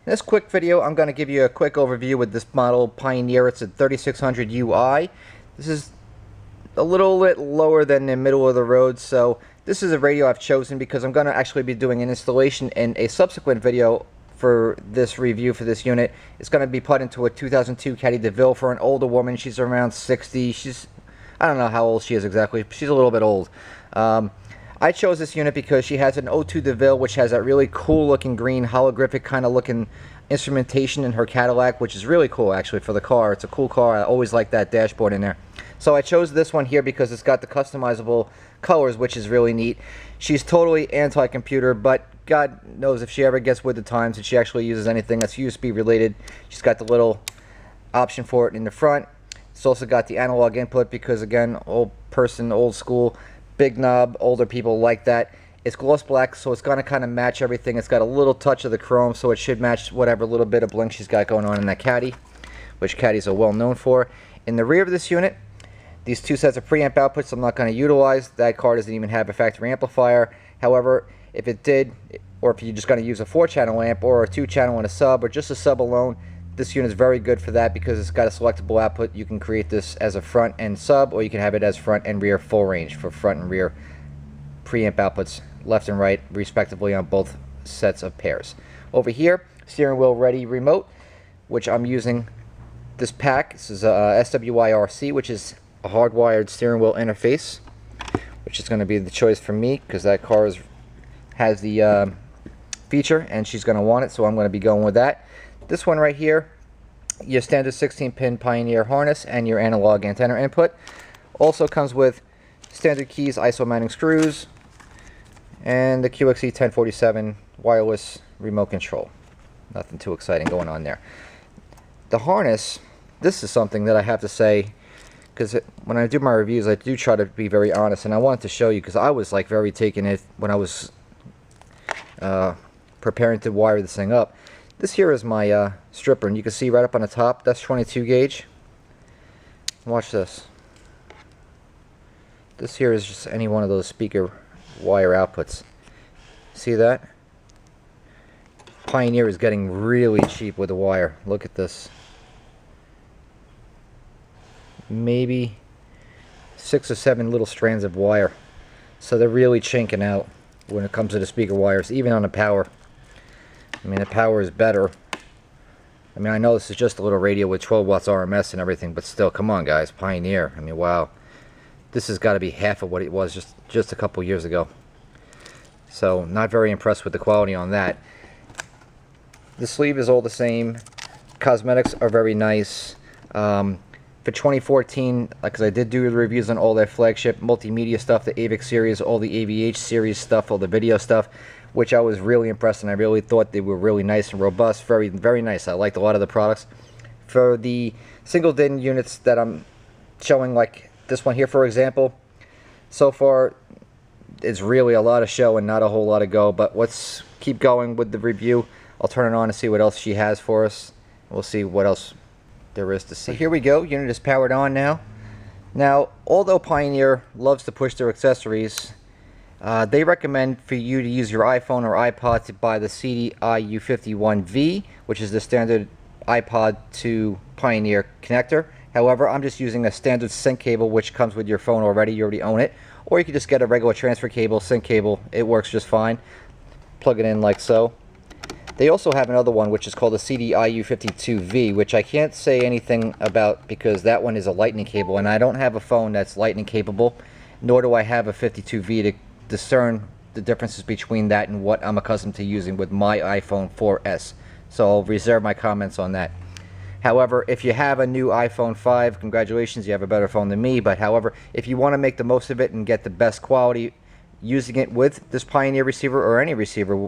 In this quick video, I'm going to give you a quick overview with this model Pioneer. It's a 3600ui. This is a little bit lower than the middle of the road, so this is a radio I've chosen because I'm going to actually be doing an installation in a subsequent video for this review for this unit. It's going to be put into a 2002 Caddy DeVille for an older woman. She's around 60. I don't know how old she is exactly. She's a little bit old. I chose this unit because she has an 02 DeVille, which has that really cool looking green holographic kind of looking instrumentation in her Cadillac, which is really cool actually for the car. It's a cool car. I always like that dashboard in there. So I chose this one here because it's got the customizable colors, which is really neat. She's totally anti-computer, but God knows if she ever gets with the times and she actually uses anything that's USB related. She's got the little option for it in the front. It's also got the analog input because, again, old person, old school, big knob, older people like that. It's gloss black, so it's going to kind of match everything. It's got a little touch of the chrome, so it should match whatever little bit of blink she's got going on in that Caddy, which Caddies are well known for. In the rear of this unit, these two sets of preamp outputs I'm not going to utilize. That car doesn't even have a factory amplifier. However, if it did, or if you're just going to use a 4-channel amp or a 2-channel and a sub, or just a sub alone, this unit is very good for that because it's got a selectable output. You can create this as a front and sub, or you can have it as front and rear full range for front and rear preamp outputs, left and right, respectively, on both sets of pairs. Over here, steering wheel ready remote, which I'm using this pack. This is a SWI-RC, which is a hardwired steering wheel interface, which is going to be the choice for me because that car has the feature and she's going to want it, so I'm going to be going with that. This one right here, your standard 16-pin Pioneer harness and your analog antenna input. Also comes with standard keys, ISO mounting screws, and the QXE 1047 wireless remote control. Nothing too exciting going on there. The harness, this is something that I have to say, because when I do my reviews, I do try to be very honest, and I wanted to show you because I was like very taken it when I was preparing to wire this thing up. This here is my stripper, and you can see right up on the top, that's 22 gauge. Watch this. This here is just any one of those speaker wire outputs. See that? Pioneer is getting really cheap with the wire. Look at this. Maybe 6 or 7 little strands of wire. So they're really chinking out when it comes to the speaker wires, even on the power. I mean, the power is better. I mean, I know this is just a little radio with 12 watts RMS and everything, but still, come on, guys. Pioneer. I mean, wow. This has got to be half of what it was just a couple years ago. So, not very impressed with the quality on that. The sleeve is all the same. Cosmetics are very nice. For 2014, because I did do the reviews on all their flagship multimedia stuff, the AVIC series, all the AVH series stuff, all the video stuff, which I was really impressed, and I really thought they were really nice and robust. Very, very nice. I liked a lot of the products. For the single DIN units that I'm showing, like this one here, for example, so far it's really a lot of show and not a whole lot of go, but let's keep going with the review. I'll turn it on and see what else she has for us. We'll see what else there is to see. So here we go. Unit is powered on now. Now, although Pioneer loves to push their accessories, they recommend for you to use your iPhone or iPod to buy the CDI-U51V, which is the standard iPod to Pioneer connector. However, I'm just using a standard sync cable, which comes with your phone already. You already own it. Or you can just get a regular transfer cable, sync cable. It works just fine. Plug it in like so. They also have another one, which is called the CDI-U52V, which I can't say anything about because that one is a lightning cable, and I don't have a phone that's lightning capable, nor do I have a 52V to discern the differences between that and what I'm accustomed to using with my iPhone 4S. So I'll reserve my comments on that. However, if you have a new iPhone 5, congratulations, you have a better phone than me. But however, if you want to make the most of it and get the best quality using it with this Pioneer receiver or any receiver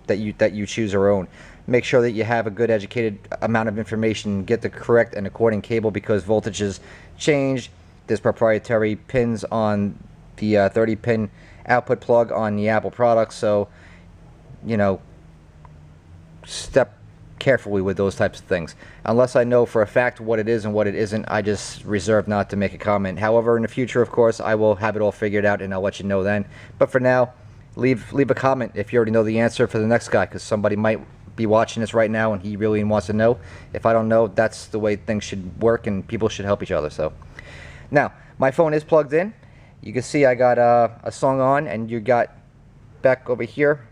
that you choose or own, make sure that you have a good educated amount of information, get the correct and according cable because voltages change. There's proprietary pins on the 30-pin output plug on the Apple products, so you know, step carefully with those types of things. Unless I know for a fact what it is and what it isn't, I just reserve not to make a comment. However, in the future, of course, I will have it all figured out and I'll let you know then. But for now, leave a comment if you already know the answer for the next guy, because somebody might be watching this right now and he really wants to know. If I don't know, that's the way things should work, and people should help each other. So now my phone is plugged in. You can see I got a song on, and you got back over here,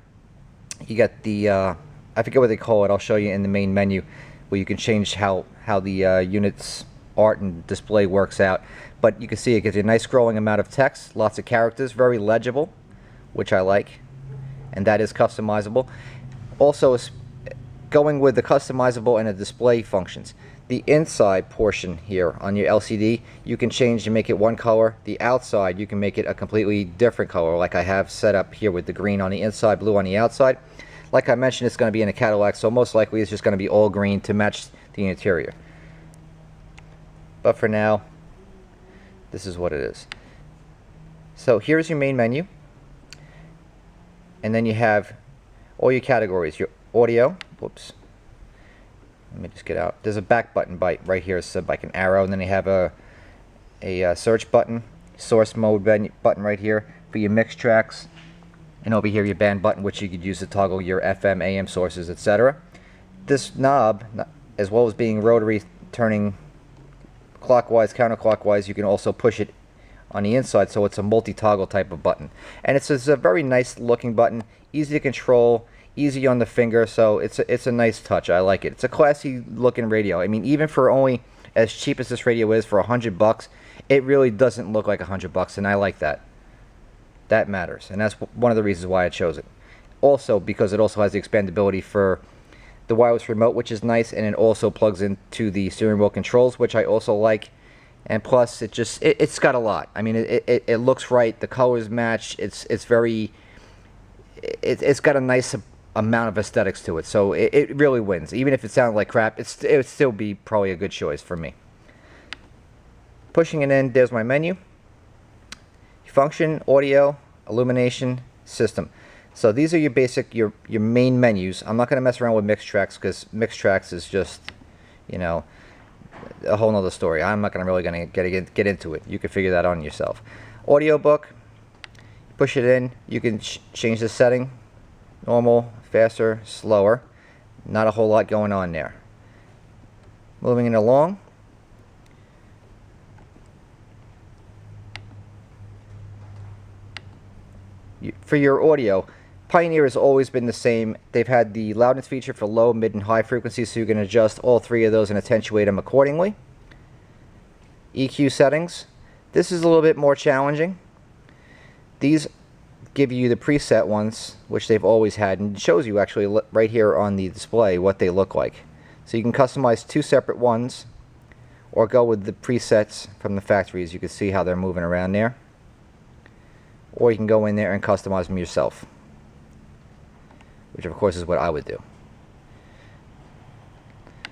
you got the I forget what they call it. I'll show you in the main menu where you can change how the unit's art and display works out. But you can see it gives you a nice scrolling amount of text, lots of characters, very legible, which I like, and that is customizable. Also, going with the customizable and the display functions, the inside portion here on your LCD, you can change and make it one color. The outside, you can make it a completely different color, like I have set up here with the green on the inside, blue on the outside. Like I mentioned, it's going to be in a Cadillac, so most likely it's just going to be all green to match the interior. But for now, this is what it is. So here's your main menu, and then you have all your categories. Your audio, whoops, let me just get out. There's a back button right here, so like an arrow, and then you have a search button, source mode button right here for your mix tracks, and over here your band button, which you could use to toggle your FM, AM sources, etc. This knob, as well as being rotary, turning clockwise, counterclockwise, you can also push it on the inside, so it's a multi-toggle type of button. And it's a very nice looking button, easy to control, easy on the finger, so it's a nice touch. I like it. It's a classy looking radio. I mean, even for only as cheap as this radio is, for $100, it really doesn't look like $100, and I like that. That matters, and that's one of the reasons why I chose it. Also, because it also has the expandability for the wireless remote, which is nice, and it also plugs into the steering wheel controls, which I also like. And plus, it's got a lot. I mean, it looks right. The colors match. It's got a nice amount of aesthetics to it, so it really wins. Even if it sounded like crap, it would still be probably a good choice for me. Pushing it in, there's my menu. Function, audio, illumination, system. So these are your basic, your main menus. I'm not going to mess around with mix tracks, because mix tracks is just, you know, a whole nother story. I'm not really going to get into it. You can figure that on yourself. Audiobook, push it in. You can change the setting, normal, faster, slower. Not a whole lot going on there. Moving it along. For your audio, Pioneer has always been the same. They've had the loudness feature for low, mid, and high frequencies, so you can adjust all three of those and attenuate them accordingly. EQ settings. This is a little bit more challenging. These give you the preset ones, which they've always had, and it shows you actually right here on the display what they look like. So you can customize two separate ones, or go with the presets from the factories. You can see how they're moving around there. Or you can go in there and customize them yourself, which of course is what I would do.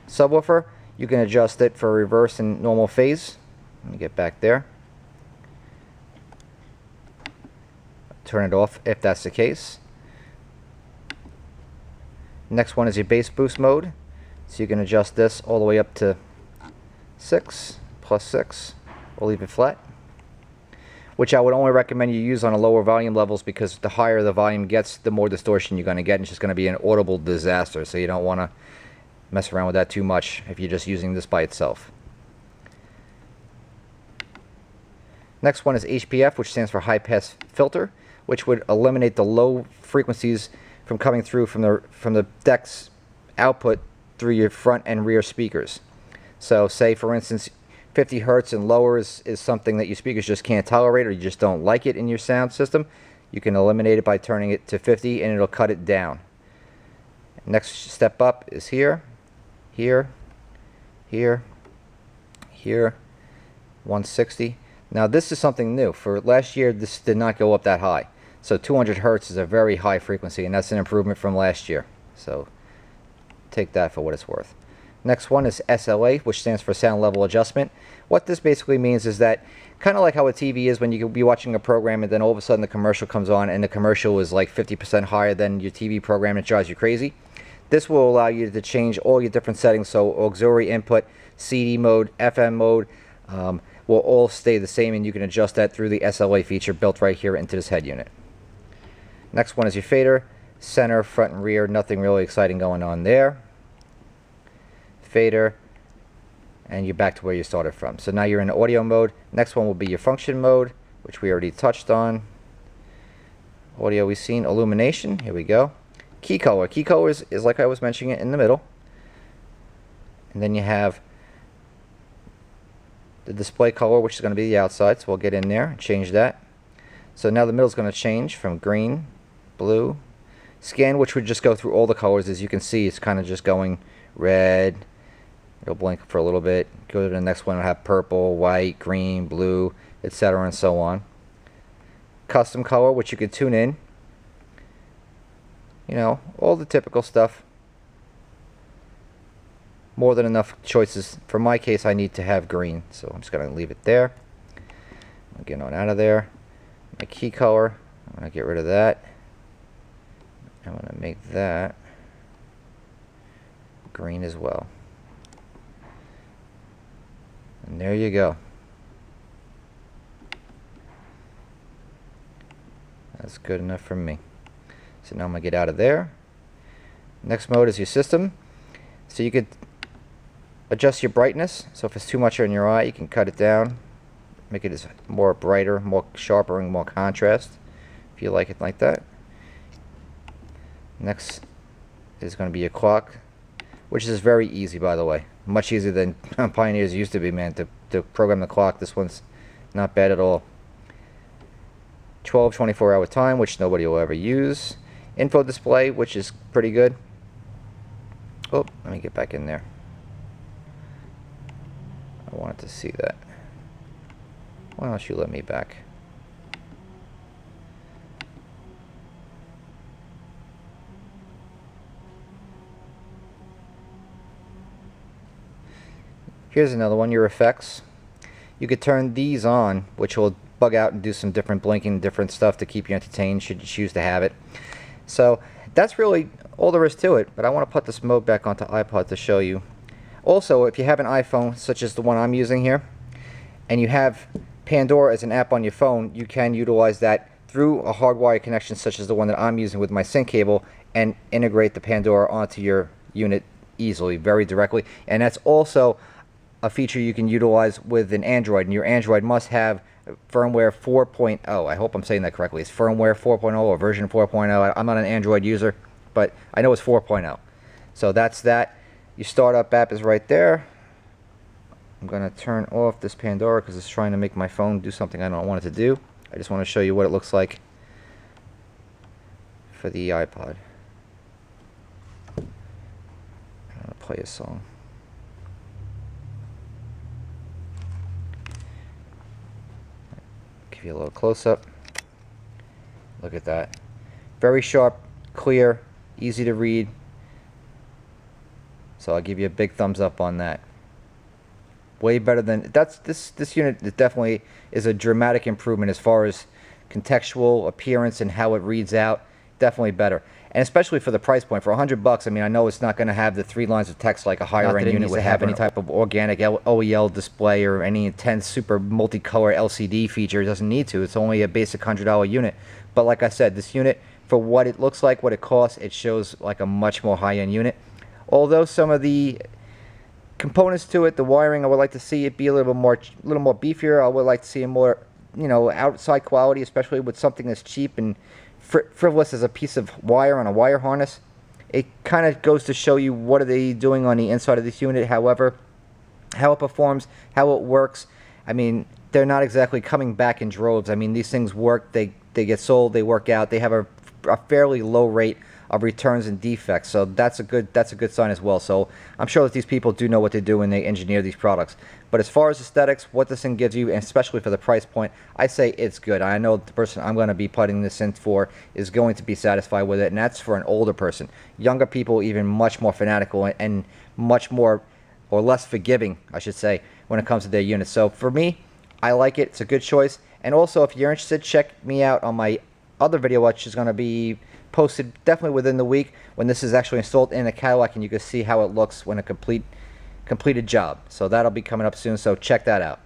Subwoofer, you can adjust it for reverse and normal phase. Let me get back there. Turn it off if that's the case. Next one is your bass boost mode. So you can adjust this all the way up to 6, plus 6, or leave it flat, which I would only recommend you use on a lower volume levels, because the higher the volume gets, the more distortion you're going to get, and it's just going to be an audible disaster. So you don't want to mess around with that too much if you're just using this by itself. Next one is HPF, which stands for high pass filter, which would eliminate the low frequencies from coming through from the deh-x output through your front and rear speakers. So say for instance 50 hertz and lower is something that your speakers just can't tolerate, or you just don't like it in your sound system. You can eliminate it by turning it to 50, and it'll cut it down. Next step up is here, here, here, here, 160. Now this is something new. For last year, this did not go up that high. So 200 hertz is a very high frequency, and that's an improvement from last year. So take that for what it's worth. Next one is SLA, which stands for sound level adjustment. What this basically means is that, kind of like how a TV is when you could be watching a program and then all of a sudden the commercial comes on and the commercial is like 50% higher than your TV program and it drives you crazy. This will allow you to change all your different settings, so auxiliary input, CD mode, FM mode, will all stay the same, and you can adjust that through the SLA feature built right here into this head unit. Next one is your fader. Center, front and rear, nothing really exciting going on there. Fader, and you're back to where you started from. So now you're in audio mode. Next one will be your function mode, which we already touched on. Audio we've seen. Illumination, here we go. Key color. Key color is like I was mentioning it in the middle. And then you have the display color, which is going to be the outside, so we'll get in there and change that. So now the middle is going to change from green, blue. Scan, which would just go through all the colors. As you can see, it's kind of just going red. It'll blink for a little bit. Go to the next one, it'll have purple, white, green, blue, etc. and so on. Custom color, which you could tune in. You know, all the typical stuff. More than enough choices. For my case, I need to have green, so I'm just going to leave it there. I'm getting on out of there. My key color, I'm going to get rid of that. I'm going to make that green as well. And there you go. That's good enough for me. So now I'm going to get out of there. Next mode is your system. So you could adjust your brightness. So if it's too much in your eye, you can cut it down. Make it as more brighter, more sharper, and more contrast. If you like it like that. Next is going to be your clock, which is very easy, by the way. Much easier than Pioneers used to be, man, to program the clock. This one's not bad at all. 24-hour time, which nobody will ever use. Info display, which is pretty good. Oh, let me get back in there. I wanted to see that. Why don't you let me back? Here's another one, your effects. You could turn these on, which will bug out and do some different blinking, different stuff to keep you entertained should you choose to have it. So that's really all there is to it, but I want to put this mode back onto iPod to show you. Also, if you have an iPhone, such as the one I'm using here, and you have Pandora as an app on your phone, you can utilize that through a hardwired connection such as the one that I'm using with my sync cable and integrate the Pandora onto your unit easily, very directly. And that's also a feature you can utilize with an Android, and your Android must have firmware 4.0. I hope I'm saying that correctly. It's firmware 4.0 or version 4.0. I'm not an Android user, but I know it's 4.0. So that's that. Your startup app is right there. I'm going to turn off this Pandora because it's trying to make my phone do something I don't want it to do. I just want to show you what it looks like for the iPod. I'm going to play a song. Give you a little close-up. Look at that. Very sharp, clear, easy to read. So I'll give you a big thumbs up on that. Way better than this unit. It definitely is a dramatic improvement as far as contextual appearance and how it reads out. Definitely better, and especially for the price point. For $100, I mean, I know it's not going to have the 3 lines of text like a higher end unit would have any type of organic OEL display or any intense super multicolor LCD feature. It doesn't need to. It's only a basic $100 unit. But like I said, this unit, for what it looks like, what it costs, it shows like a much more high-end unit. Although some of the components to it, the wiring, I would like to see it be a little more beefier. I would like to see a more, you know, outside quality, especially with something that's cheap and frivolous as a piece of wire on a wire harness. It kind of goes to show you what are they doing on the inside of this unit. However, how it performs, how it works, I mean, they're not exactly coming back in droves. I mean, these things work, they get sold, they work out, they have a fairly low rate of returns and defects, so that's a good sign as well. So I'm sure that these people do know what they do when they engineer these products. But as far as aesthetics, what this thing gives you, and especially for the price point, I say it's good. I know the person I'm going to be putting this in for is going to be satisfied with it, and that's for an older person. Younger people, even much more fanatical and much more, or less forgiving, I should say, when it comes to their units. So for me, I like it. It's a good choice. And also, if you're interested, check me out on my other video, which is going to be posted definitely within the week when this is actually installed in a Cadillac, and you can see how it looks when a completed job. So that'll be coming up soon, so check that out.